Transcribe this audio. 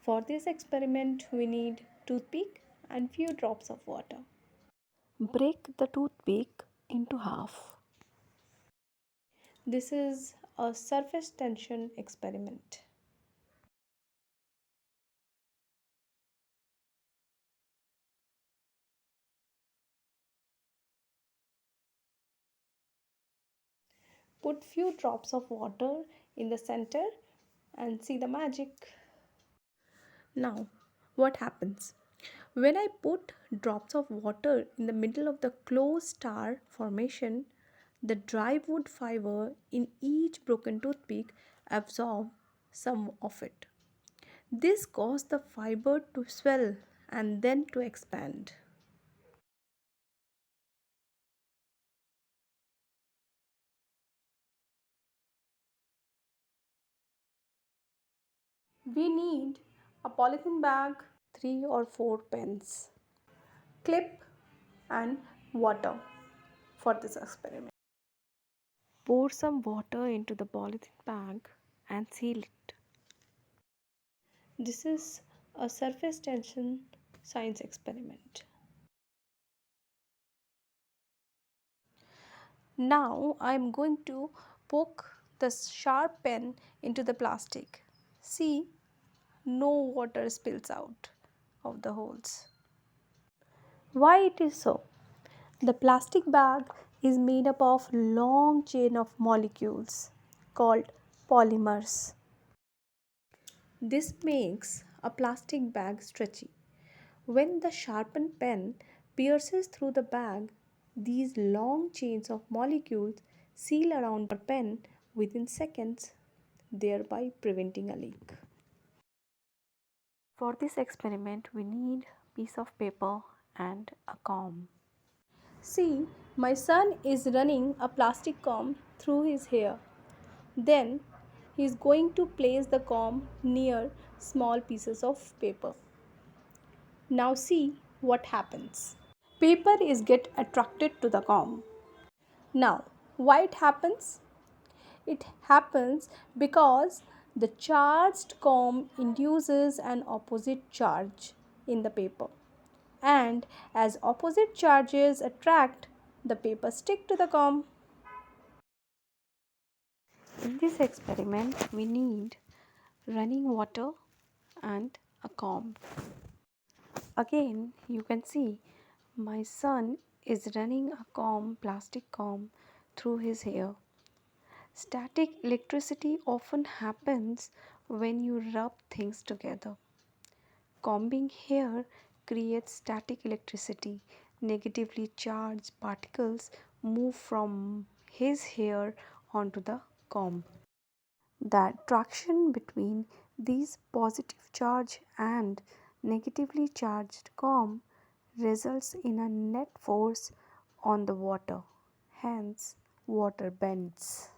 For this experiment, we need toothpick and few drops of water. Break the toothpick into half. This is a surface tension experiment. Put few drops of water in the center and see the magic. Now, what happens? When I put drops of water in the middle of the closed star formation, the dry wood fiber in each broken toothpick absorb some of it. This caused the fiber to swell and then to expand. We need a polythene bag, 3 or 4 pens, clip and water for this experiment. Pour some water into the polythene bag and seal it. This is a surface tension science experiment. Now I am going to poke the sharp pen into the plastic. See, no water spills out of the holes. Why it is so? The plastic bag is made up of long chain of molecules called polymers. This makes a plastic bag stretchy. When the sharpened pen pierces through the bag, these long chains of molecules seal around the pen within seconds, thereby preventing a leak. For this experiment, we need a piece of paper and a comb. See, my son is running a plastic comb through his hair. Then he is going to place the comb near small pieces of paper. Now see what happens. Paper is get attracted to the comb. Now, why it happens? It happens because the charged comb induces an opposite charge in the paper. And as opposite charges attract, the paper stick to the comb. In this experiment, we need running water and a comb. Again, you can see my son is running a plastic comb through his hair. Static electricity often happens when you rub things together. Combing hair creates static electricity. Negatively charged particles move from his hair onto the comb. The attraction between these positive charge and negatively charged comb results in a net force on the water. Hence, water bends.